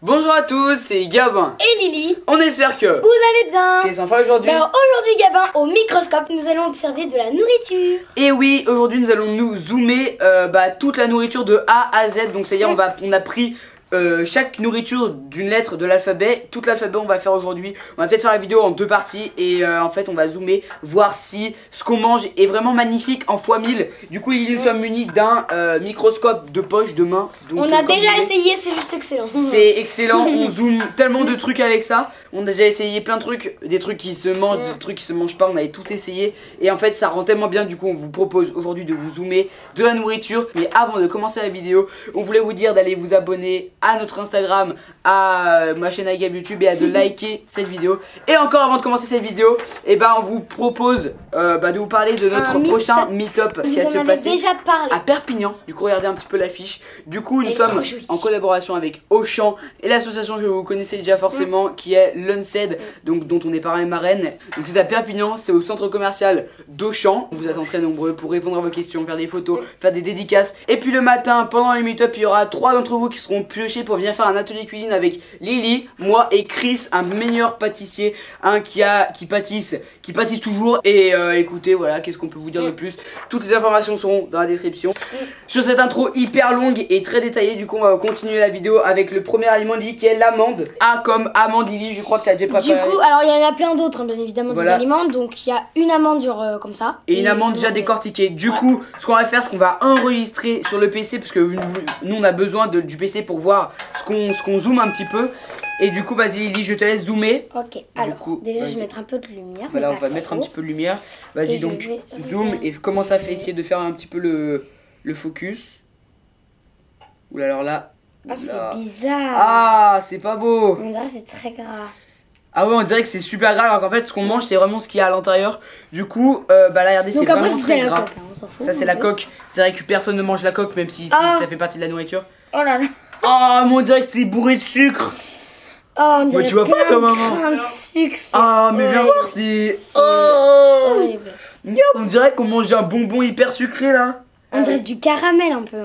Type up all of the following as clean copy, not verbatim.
Bonjour à tous, c'est Gabin et Lily. On espère que vous allez bien. Les enfants aujourd'hui. Alors aujourd'hui Gabin, au microscope, nous allons observer de la nourriture. Et oui, aujourd'hui nous allons nous zoomer toute la nourriture de A à Z. Donc c'est-à-dire on a pris chaque nourriture d'une lettre de l'alphabet. Toute l'alphabet on va faire aujourd'hui. On va peut-être faire la vidéo en deux parties. Et en fait on va zoomer, voir si ce qu'on mange est vraiment magnifique en x1000. Du coup nous sommes munis d'un microscope de poche, de main. Donc, on a déjà essayé, c'est juste excellent. C'est excellent, on zoome tellement de trucs avec ça. On a déjà essayé plein de trucs, des trucs qui se mangent, des trucs qui se mangent pas, on avait tout essayé. Et en fait ça rend tellement bien, du coup on vous propose aujourd'hui de vous zoomer de la nourriture. Mais avant de commencer la vidéo, on voulait vous dire d'aller vous abonner à notre Instagram, à ma chaîne à Gab YouTube et à de liker cette vidéo. Et encore avant de commencer cette vidéo, on vous propose de vous parler de notre prochain meet-up qui va se passer à Perpignan. Du coup regardez un petit peu l'affiche. Du coup nous sommes en collaboration avec Auchan et l'association que vous connaissez déjà forcément qui est l'UNCED, donc dont on est parrain et marraine. Donc c'est à Perpignan, c'est au centre commercial d'Auchan. On vous attend très nombreux pour répondre à vos questions, faire des photos, faire des dédicaces. Et puis le matin, pendant les meet-up, il y aura 3 d'entre vous qui seront piochés pour venir faire un atelier cuisine avec Lily, moi et Chris, un meilleur pâtissier, qui pâtisse toujours. Et écoutez, voilà, qu'est-ce qu'on peut vous dire de plus? Toutes les informations seront dans la description. Sur cette intro hyper longue et très détaillée, du coup on va continuer la vidéo avec le premier aliment de Lily qui est l'amande. A comme amande. Lily, je crois que tu as déjà préparé. Du coup, alors il y en a plein d'autres, bien évidemment, des aliments. Donc il y a une amande genre comme ça. Et une amande déjà décortiquée. Du coup, ce qu'on va faire, c'est qu'on va enregistrer sur le PC parce que nous on a besoin du PC pour voir ce qu'on zoome un petit peu. Et du coup, vas-y Lily, je te laisse zoomer. Ok, alors déjà je vais mettre un peu de lumière. Voilà, on va mettre un petit peu de lumière. Vas-y, donc zoom et commence à essayer de faire un petit peu le focus. Oula, alors là. Ah, c'est bizarre. Ah, c'est pas beau. On dirait que c'est très gras. Ah ouais, on dirait que c'est super gras alors qu'en fait ce qu'on mange c'est vraiment ce qu'il y a à l'intérieur. Du coup, là regardez, c'est vraiment très gras. Coque, hein, on s'en fout. Ça c'est la coque. C'est vrai que personne ne mange la coque même si ça fait partie de la nourriture. Oh là là. Oh, mais on dirait que c'est bourré de sucre. Oh, on dirait tu vois pas ta maman. Ah, mais viens voir, c'est horrible. On dirait qu'on mange un bonbon hyper sucré là. On dirait du caramel un peu.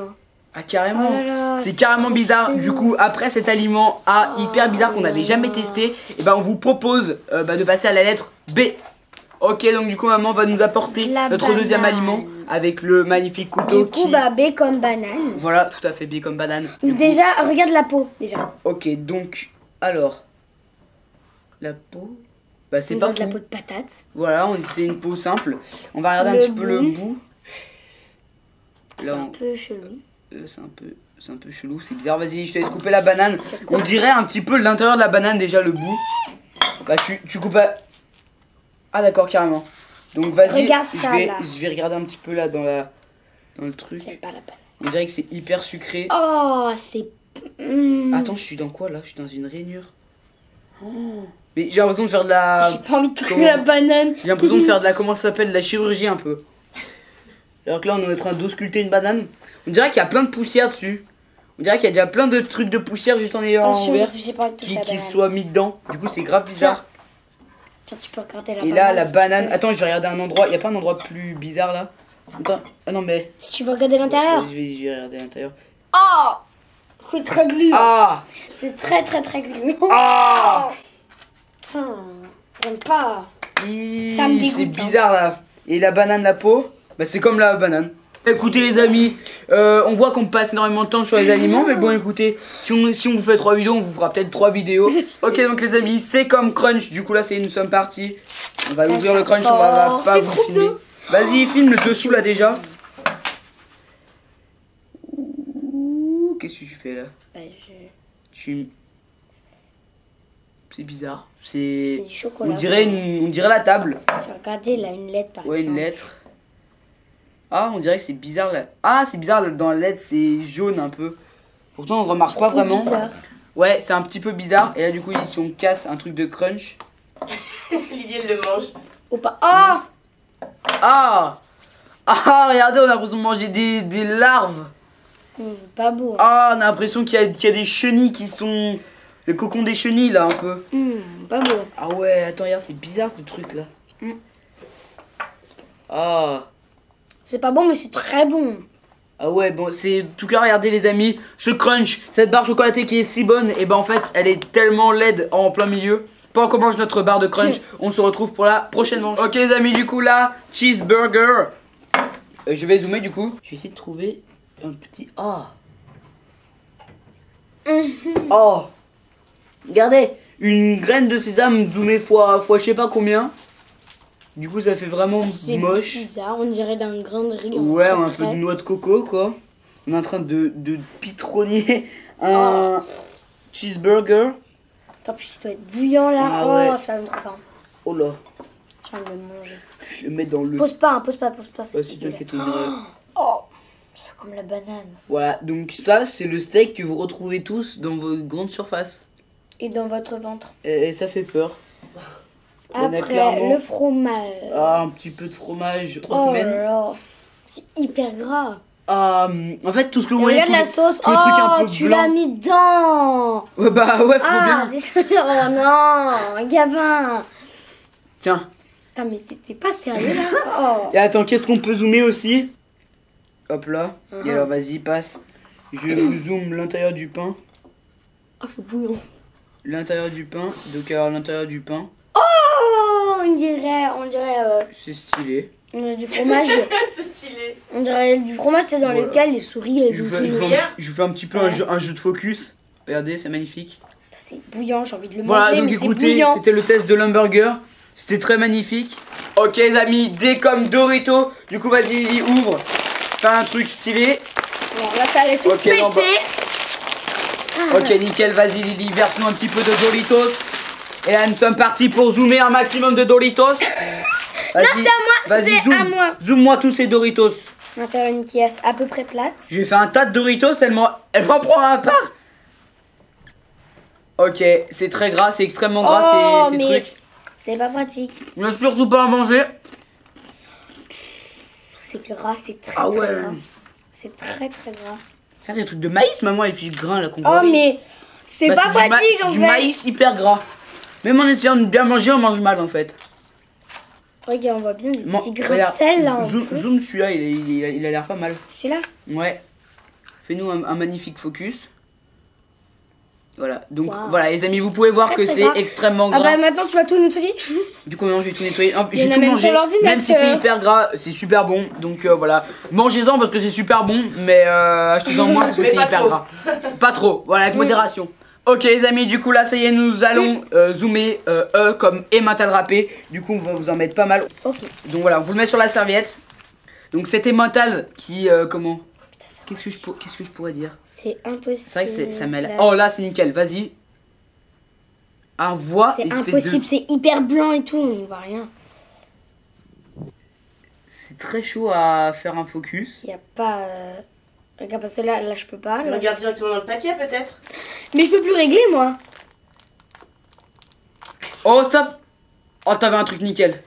Ah carrément, oh c'est carrément bizarre. Du coup après cet aliment hyper bizarre qu'on n'avait jamais testé, et on vous propose de passer à la lettre B. Ok, donc du coup maman va nous apporter notre deuxième aliment avec le magnifique couteau. Du coup B comme banane. Voilà, tout à fait, B comme banane. Déjà regarde la peau déjà. Ok, donc alors la peau, c'est pas de la peau de patate. Voilà, c'est une peau simple. On va regarder un petit peu le bout. C'est un peu chelou. C'est un peu chelou, c'est bizarre. Vas-y, je te laisse couper la banane. On dirait un petit peu l'intérieur de la banane déjà, le bout. Tu coupes pas. Ah d'accord, carrément. Donc vas-y, je vais regarder un petit peu là dans le truc. Pas la banane. On dirait que c'est hyper sucré. Oh, c'est... Attends, je suis dans quoi là? Je suis dans une rainure. Oh. Mais j'ai l'impression de faire de la... J'ai pas envie de toucher la banane. J'ai l'impression de faire de la... Comment ça s'appelle? De la chirurgie un peu. Alors que là on est en train d'ausculter une banane. On dirait qu'il y a plein de poussière dessus. On dirait qu'il y a déjà plein de trucs de poussière juste en ayant envers qui soient mis dedans. Du coup c'est grave bizarre. Tiens, tu peux regarder la banane. Et là la banane. Attends, je vais regarder un endroit. Il n'y a pas un endroit plus bizarre là? Attends. Ah non mais. Si tu veux regarder l'intérieur. Je vais regarder l'intérieur. Oh, c'est très glu. Ah, c'est très glu. Ah, putain, j'aime pas. Ça me dégoûte. C'est bizarre là. Et la banane, la peau, c'est comme la banane. Écoutez les amis, on voit qu'on passe énormément de temps sur les aliments, mais bon écoutez, si on vous fait 3 vidéos, on vous fera peut-être 3 vidéos. Ok, donc les amis, c'est comme crunch. Du coup là nous sommes partis. On va ouvrir le crunch, on va pas vous filmer. Vas-y, filme le dessous là déjà. Qu'est-ce que tu fais là? C'est bizarre. C'est du chocolat. On dirait la table. J'ai regardé là une lettre par exemple. Ouais, une lettre. Ah, on dirait que c'est bizarre là. Ah, c'est bizarre là, dans la lettre, c'est jaune un peu. Pourtant, on remarque pas vraiment. Bizarre. Ouais, c'est un petit peu bizarre. Et là, du coup, si on casse un truc de crunch. Lydie, elle le mange. Ou pas. Ah! Ah, regardez, on a l'impression de manger des larves. Pas beau. Hein. Ah, on a l'impression qu'il y a des chenilles qui sont. Le cocon des chenilles là, un peu. Pas beau. Ah ouais, attends, regarde, c'est bizarre ce truc là. Ah. C'est pas bon, mais c'est très bon. Ah ouais, bon, c'est... En tout cas, regardez les amis, ce crunch, cette barre chocolatée qui est si bonne, et ben en fait, elle est tellement laide en plein milieu. Pendant qu'on mange notre barre de crunch, on se retrouve pour la prochaine manche. Ok les amis, du coup là, cheeseburger. Je vais zoomer du coup. Je vais essayer de trouver un petit... Oh. Oh. Regardez, une graine de sésame zoomée fois je sais pas combien. Du coup ça fait vraiment moche. C'est bizarre, on dirait d'un grain de riz. Ouais, un peu de noix de coco quoi. On est en train de pitronner un cheeseburger. Attends, puis ça doit être bouillant là. Ah ouais. Oh, ça va me trop faim. Oh là. Je viens de le manger. Je le mets dans le... Pose pas, pose pas. Vas-y, t'inquiète, on dirait. Oh, c'est comme la banane. Voilà, donc ça c'est le steak que vous retrouvez tous dans vos grandes surfaces. Et dans votre ventre. Et ça fait peur. Après, clairement... le fromage. Ah, un petit peu de fromage, 3 oh semaines. Là là. C'est hyper gras. En fait, tout ce que vous Et voyez, regarde la sauce. tout le truc un peu tu blanc. l'as mis dedans. Ouais, bah ouais, faut bien. Désolé. Oh non, Gavin. Tiens. Putain, mais t'es pas sérieux là? Oh. Et attends, qu'est-ce qu'on peut zoomer aussi? Hop là. Et alors, vas-y, passe. Je vous zoome l'intérieur du pain. Oh, c'est bouillant. L'intérieur du pain. Donc, alors, l'intérieur du pain. Oh, on dirait C'est stylé. du fromage. C'est stylé. On dirait du fromage dans Voilà. lequel les souris elles Je vous bouffent fais, une- je vous fais un petit peu un jeu de focus. Regardez, c'est magnifique. C'est bouillant, j'ai envie de le Voilà, manger, donc mais c'est écoutez, bouillant. c'était le test de l'hamburger. C'était très magnifique. Ok les amis, D comme Dorito. Du coup vas-y Lily, ouvre. Fais un truc stylé. Bon, là ça allait tout Ok, non, péter. Ok nickel, vas-y Lily, verse-nous un petit peu de Doritos. Et là nous sommes partis pour zoomer un maximum de Doritos. Non, c'est à moi, Vas-y, c'est zoom. à moi. Zoom-moi tous ces Doritos. On va faire une qui est à peu près plate. Je lui ai fait un tas de Doritos, elle m'en prend un part. Ok, c'est très gras, c'est extrêmement gras ces mais trucs. c'est pas pratique. On ne surtout pas à manger. C'est gras, c'est très Ah ouais. très gras. C'est très très gras. Ça c'est des trucs de maïs maman et puis du grain là qu'on Oh voit. mais c'est Bah, pas c'est pratique en du fait. maïs hyper gras. Même en essayant de bien manger, on mange mal en fait. Regarde, on voit bien du Mon- petit grain de regarde, sel là en zoom, plus. zoom celui-là, il a l'air pas mal. Celui-là. Ouais. Fais-nous un magnifique focus. Voilà, donc Wow. voilà les amis, vous pouvez voir Très, que très c'est gras. extrêmement Ah gras. bah maintenant tu vas tout nettoyer. Du coup non, je vais tout nettoyer. Non, Il je y en vais a tout même manger. sur l'ordinateur. Même si c'est hyper gras, c'est super bon. Donc voilà, mangez-en parce que c'est super bon, mais achetez-en moins parce que Mais c'est pas hyper trop. gras. Pas trop, voilà, avec modération. Ok les amis, du coup là ça y est, nous allons zoomer comme emmental râpé. Du coup on va vous en mettre pas mal. Ok. Donc voilà, on vous le met sur la serviette. Donc cet emmental qui comment Qu'est-ce que je pourrais dire? C'est impossible. C'est vrai que ça mêle. Oh là c'est nickel, vas-y. Un voix C'est espèce impossible, de... c'est hyper blanc et tout, on voit rien. C'est très chaud à faire un focus. Il y a pas. Regarde, parce que là je peux pas. Là, Regarde directement dans le paquet peut-être. Mais je peux plus régler moi. Oh stop. Oh t'avais un truc nickel.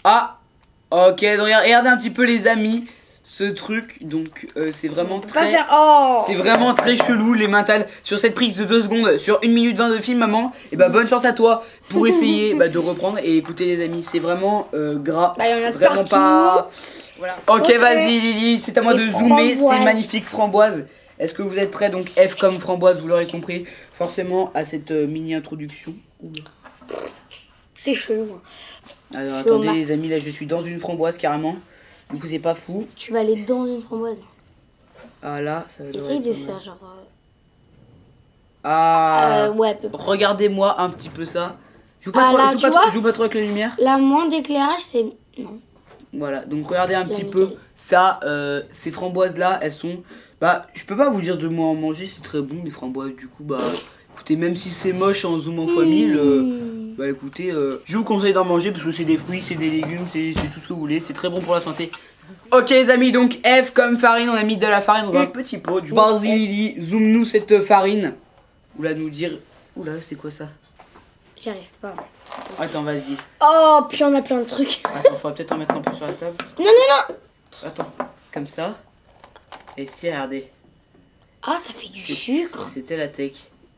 Ah. Ok, donc regardez un petit peu les amis. Ce truc, donc c'est vraiment On peut pas très... faire. Oh. C'est vraiment très chelou les mentales sur cette prise de 2 secondes sur 1 minute 20 de film maman. Et bah bonne chance à toi pour essayer de reprendre et écoutez les amis, c'est vraiment gras. Bah, y en a vraiment partout. pas. Voilà. Ok, Ok. vas-y Lily, c'est à moi Les de zoomer framboises. ces magnifiques framboises. Est-ce que vous êtes prêts? Donc F comme framboise, vous l'aurez compris, forcément à cette mini introduction. Oula. C'est chelou. Hein. Alors Je suis au attendez max. les amis, là je suis dans une framboise carrément. Du coup c'est pas fou. Tu vas aller dans une framboise. Ah là, ça va Essaye de être pas faire mal. genre. Ah. Ouais, à peu près. Regardez-moi un petit peu ça. Je joue pas, Ah, trop, là, je joue tu pas, vois trop, je joue pas trop avec la lumière. La moins d'éclairage, c'est. Non. Voilà, donc regardez un petit nickel. peu ça. Ces framboises là, elles sont. Bah, je peux pas vous dire de moi en manger, c'est très bon les framboises. Du coup, bah, écoutez, même si c'est moche en zoomant x 1000, bah écoutez, je vous conseille d'en manger parce que c'est des fruits, c'est des légumes, c'est tout ce que vous voulez, c'est très bon pour la santé. Ok les amis, donc F comme farine, on a mis de la farine dans un petit pot. Vas-y Lily, zoom nous cette farine. Oula, nous dire. Oula, c'est quoi ça? J'y arrive pas. Attends, vas-y. Oh, puis on a plein de trucs. Attends, faudra peut-être en mettre un peu sur la table. Non, non, non. Attends, comme ça. Et si, regardez. Ah, ça fait du sucre. C'était la tech.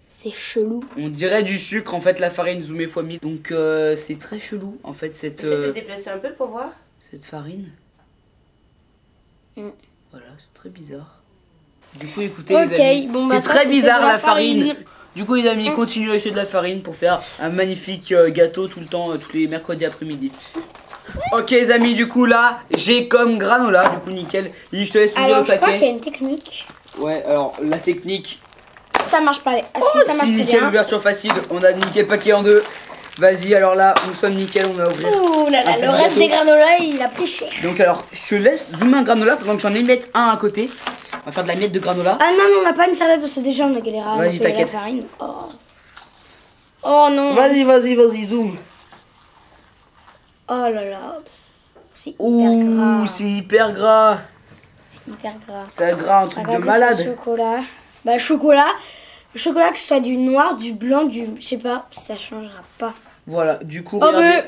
C'est chelou. On dirait du sucre en fait, la farine zoomée x 1000. Donc c'est très chelou en fait cette, Essaye de te déplacer un peu pour voir. cette farine. Mm. Voilà, c'est très bizarre. Du coup, écoutez, les amis, bon, bah, c'est très bizarre de la farine. Du coup, les amis, continuez à acheter de la farine pour faire un magnifique gâteau tout le temps, tous les mercredis après-midi. Ok, les amis, du coup, là, j'ai comme granola. Du coup, nickel. Lily, je te laisse ouvrir Alors, le je crois paquet. qu'il y a une technique. Ouais, alors, la technique. Ça marche pas. Ah, si, ça marche Si, très nickel, bien. ouverture facile. On a nickel paquet en deux. Vas-y, alors là, nous sommes nickel, on va ouvrir. Ouh là là, un peu le de reste gâteau. des granolas, il a pris cher. Donc, alors, je te laisse zoomer un granola pendant que j'en émette un à côté. On va faire de la miette de granola. Ah non, mais on n'a pas une serviette parce que déjà on a galéré à Vas-y, nettoyer la t'inquiète. farine. Oh non. Vas-y, zoom. Oh là là. C'est hyper Ouh, gras. c'est hyper gras. C'est hyper gras. C'est gras, un truc de Regardez malade. ce chocolat. Bah, chocolat. Le chocolat, que ce soit du noir, du blanc, du. Je sais pas, ça changera pas. Voilà, du coup, Oh, regardez.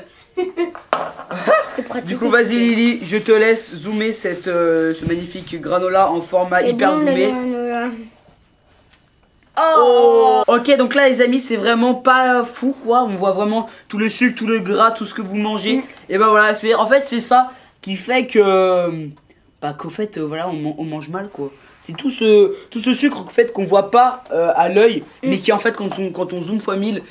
C'est pratique. Du coup, vas-y Lily, je te laisse zoomer ce magnifique granola en format C'est hyper bon, le zoomé. granola. Oh. Ok, donc là les amis, c'est vraiment pas fou quoi. On voit vraiment tout le sucre, tout le gras, tout ce que vous mangez. Et ben voilà, en fait c'est ça qui fait que qu'au fait voilà, on mange mal quoi. C'est tout ce sucre en fait qu'on voit pas à l'œil, mais qui en fait quand on zoome x 1000,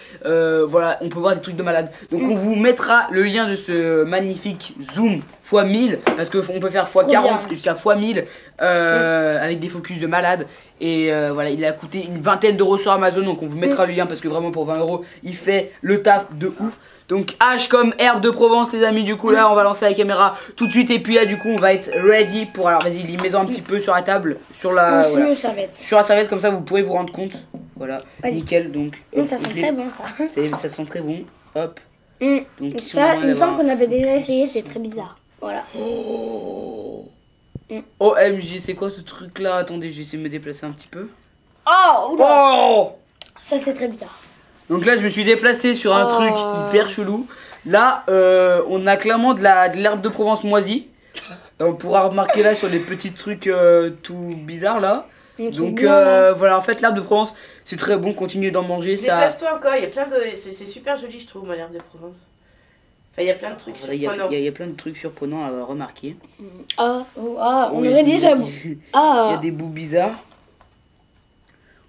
voilà, on peut voir des trucs de malade. Donc on vous mettra le lien de ce magnifique zoom x 1000 parce qu'on peut faire x 40 jusqu'à x 1000 avec des focus de malade. Et voilà, il a coûté une vingtaine d'euros sur Amazon, donc on vous mettra le lien parce que vraiment pour 20 euros, il fait le taf de ouf. Donc H comme herbe de Provence les amis, du coup là on va lancer la caméra tout de suite et puis là du coup on va être ready pour, alors vas-y mets-en un petit peu sur la table, sur la, voilà. Serviette. Sur la serviette comme ça vous pourrez vous rendre compte. Voilà, nickel donc. Ça sent très bon ça. Ça sent très bon, hop. Donc ça il me semble qu'on avait déjà essayé, c'est très bizarre. Voilà. OMG, c'est quoi ce truc là? Attendez, je vais essayer de me déplacer un petit peu. Oh, ça c'est très bizarre. Donc là je me suis déplacé sur un truc hyper chelou. Là on a clairement de l'herbe de Provence moisie. On pourra remarquer là sur les petits trucs tout bizarres là. Donc voilà, en fait l'herbe de Provence c'est très bon, continuez d'en manger. Déplace-toi encore, il y a plein de... C'est super joli je trouve, mon herbe de Provence. Enfin il y a plein de trucs surprenants. Il y a plein de trucs surprenants à remarquer. On aurait dit ça. Il y a des bouts bizarres.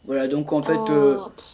Voilà, donc en fait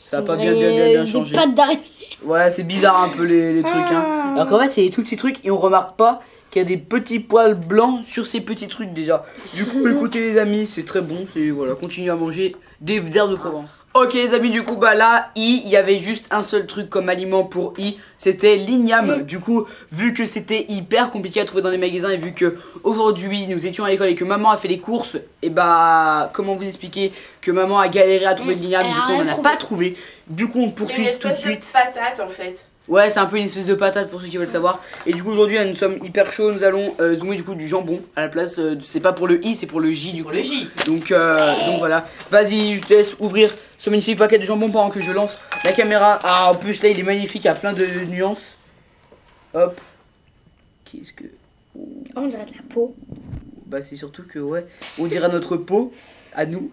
ça a pas bien changé. Des pattes d'araignée. Ouais, c'est bizarre un peu les trucs hein. Alors qu'en fait c'est tous ces trucs et on remarque pas qu'il y a des petits poils blancs sur ces petits trucs déjà. Du coup écoutez les amis, c'est très bon, c'est voilà, continuez à manger des herbes de Provence. Ok les amis, du coup bah là il y avait juste un seul truc comme aliment pour c'était l'igname. Du coup vu que c'était hyper compliqué à trouver dans les magasins et vu que aujourd'hui nous étions à l'école et que maman a fait les courses, et bah comment vous expliquer que maman a galéré à trouver l'igname, du coup on n'en a pas trouvé. Du coup on poursuit tout de suite. C'est une espèce de patate en fait. Ouais, c'est un peu une espèce de patate pour ceux qui veulent savoir. Et du coup aujourd'hui là nous sommes hyper chauds, nous allons zoomer du coup du jambon à la place, c'est pas pour le I, c'est pour le J du coup. Le J. Donc voilà, vas-y je te laisse ouvrir ce magnifique paquet de jambon pendant que je lance la caméra. Ah en plus là il est magnifique, il y a plein de nuances. Hop. Qu'est-ce que... On dirait de la peau. Bah c'est surtout que ouais, on dirait notre peau à nous.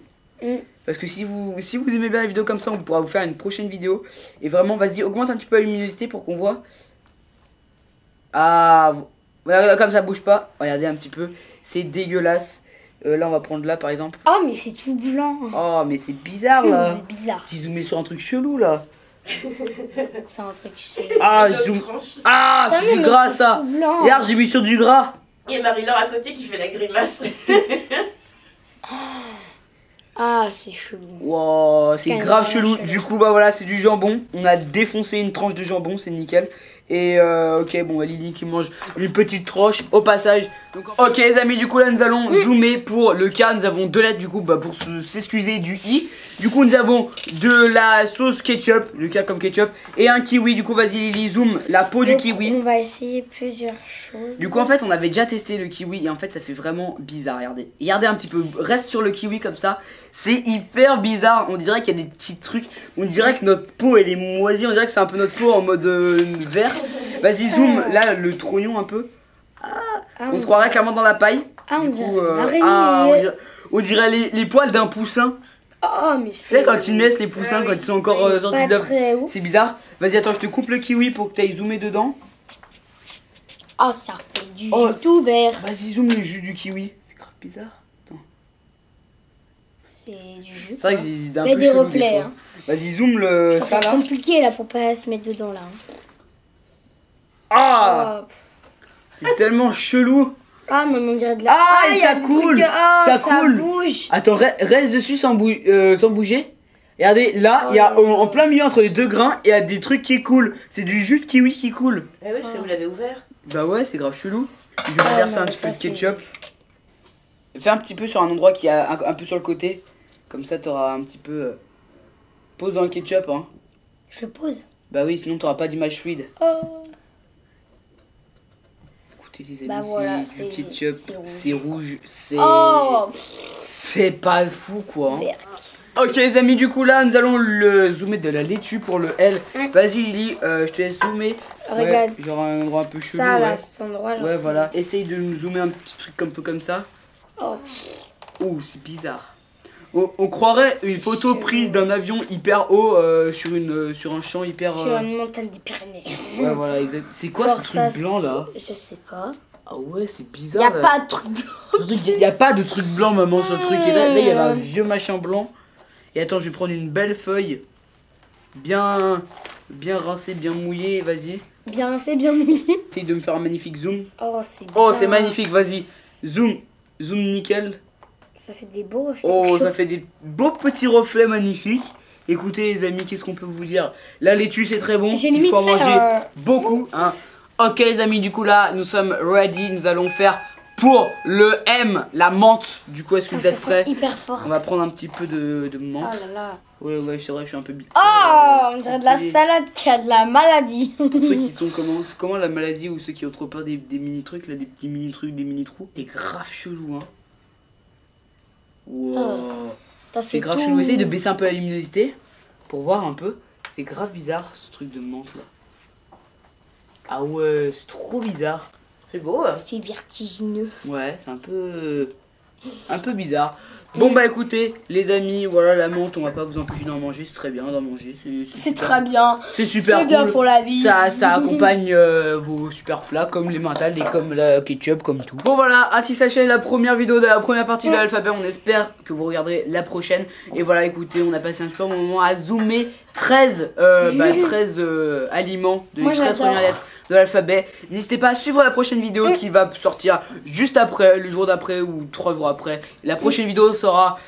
Parce que si vous aimez bien la vidéo comme ça, on pourra vous faire une prochaine vidéo. Et vraiment, vas-y, augmente un petit peu la luminosité pour qu'on voit. Ah, voilà, comme ça bouge pas. Regardez un petit peu, c'est dégueulasse. Là, on va prendre là par exemple. Oh, mais c'est tout blanc. Oh, mais c'est bizarre là. C'est bizarre. J'ai zoomé sur un truc chelou là. C'est un truc chelou. Ah, c'est du gras ça. Regarde, j'ai mis sur du gras. Il y a Marie-Laure à côté qui fait la grimace. Ah, c'est chelou. Wow, c'est grave chelou. Du coup, bah voilà, c'est du jambon. On a défoncé une tranche de jambon, c'est nickel. Et ok, bon, Lily qui mange une petite tranche au passage. Donc, ok, les amis, du coup, là, nous allons zoomer pour le K. Nous avons 2 lettres, du coup, bah, pour s'excuser du I. Du coup, nous avons de la sauce ketchup, le K comme ketchup, et un kiwi. Du coup, vas-y, Lily, zoom la peau du kiwi. On va essayer plusieurs choses. Du coup, en fait, on avait déjà testé le kiwi, et en fait, ça fait vraiment bizarre. Regardez, regardez un petit peu, reste sur le kiwi comme ça. C'est hyper bizarre. On dirait qu'il y a des petits trucs. On dirait que notre peau, elle est moisie. On dirait que c'est un peu notre peau en mode vert. Vas-y, zoom, là, le trognon un peu. On se croirait clairement dans la paille. On dirait on dirait les poils d'un poussin. Oh, mais c'est... Tu sais, quand ils naissent, les poussins, quand ils sont encore sortis de l'œuf. C'est bizarre. Vas-y, attends, je te coupe le kiwi pour que tu ailles zoomer dedans. Oh, ça fait du jus tout vert. Vas-y, zoom le jus du kiwi. C'est grave bizarre. Attends. C'est du jus. C'est vrai que c'est un Il y a peu des chelou reflets. des fois. Vas-y, zoom le ça C'est là. compliqué là pour pas se mettre dedans là. Ah, Oh, pff. c'est tellement chelou. Ah non, mais on dirait de la. Ah, il y a ça des coule. trucs, oh, Ça ça coule. bouge. Attends, reste dessus sans bouger. Regardez, là, il y a Oh là là. en plein milieu entre les deux grains, il y a des trucs qui coulent. C'est du jus de kiwi qui coule. Ah oui, parce que vous l'avez ouvert. Bah ouais, c'est grave chelou. Je vais Ah, verser non, un mais petit peu ça, de ketchup. Fais un petit peu sur un endroit qui a un peu sur le côté. Comme ça, t'auras un petit peu... Pose dans le ketchup, hein. Je le pose. Bah oui, sinon t'auras pas d'image fluide. Oh. Écoutez les amis, Bah voilà, c'est du c'est- ketchup, c'est rouge. c'est rouge, Oh. c'est pas fou quoi. Hein. Vert. Ok les amis, du coup là nous allons le zoomer de la laitue pour le L. Mm. Vas-y Lily, je te laisse zoomer. Regarde. Ouais, genre un endroit un peu chelou. Ça là, Ouais, cet endroit. genre. ouais voilà. Essaye de me zoomer un petit truc un peu comme ça. Oh. Ouh, c'est bizarre. On croirait une photo chelou. prise d'un avion hyper haut sur un champ hyper... Sur une montagne des Pyrénées. Ouais voilà, exact. C'est quoi Genre ce ça, truc blanc là? Je sais pas. Ah ouais, c'est Y bizarre. a là. pas de truc blanc. Il n'y a pas de truc blanc, maman, sur le truc. Et là, il y avait un vieux machin blanc. Et attends, je vais prendre une belle feuille. Bien rincée, bien mouillée. Vas-y. Bien rincé, bien mouillé. Essaye de me faire un magnifique zoom. Oh, c'est Oh, bien. c'est magnifique, vas-y. Zoom. Zoom nickel. Ça fait des beaux reflets. Oh, ça fait des beaux petits reflets magnifiques. Écoutez, les amis, qu'est-ce qu'on peut vous dire? La laitue, c'est très bon. J'ai Il limite faut en fait manger un- beaucoup. Hein. Ok, les amis, du coup, là, nous sommes ready. Nous allons faire pour le M, la menthe. Du coup, est-ce que Ah, vous ça êtes sent prêts? hyper fort. On va prendre un petit peu de Oh menthe. là là. Ouais, c'est vrai, je suis un peu Oh, on dirait de la c'est- salade qui a de la maladie. Pour ceux qui sont c'est comment la maladie ou ceux qui ont trop peur des mini trucs, là, des petits mini trucs, des mini trous. C'est grave chelou, hein. Wow. C'est grave chelou. Essaye de baisser un peu la luminosité pour voir un peu. C'est grave bizarre ce truc de menthe là. Ah ouais, c'est trop bizarre. C'est beau. Hein. C'est vertigineux. Ouais, c'est un peu bizarre. Bon bah écoutez, les amis, voilà la menthe, on va pas vous empêcher d'en manger, c'est très bien d'en manger. C'est super. très bien. C'est super C'est bien cool. pour la vie. Ça accompagne vos super plats comme les mentales et comme le ketchup, comme tout. Bon voilà, ainsi s'achève la première vidéo de la première partie de l'alphabet. On espère que vous regarderez la prochaine. Et voilà, écoutez, on a passé un super moment à zoomer 13 aliments de Moi, les 13 j'adore. premières lettres de l'alphabet. N'hésitez pas à suivre la prochaine vidéo qui va sortir juste après, le jour d'après ou 3 jours après. La prochaine vidéo sera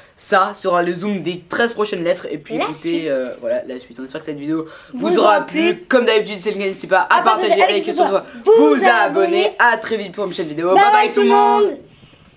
le zoom des 13 prochaines lettres. Et puis La écoutez, voilà la suite. On espère que cette vidéo vous Vous aura aura plu. plu. Comme d'habitude, c'est le cas, n'hésitez pas à À partager, partager, à à liker liker, sur vous vous abonner. abonner. À très vite pour une prochaine vidéo. Bye bye tout le monde.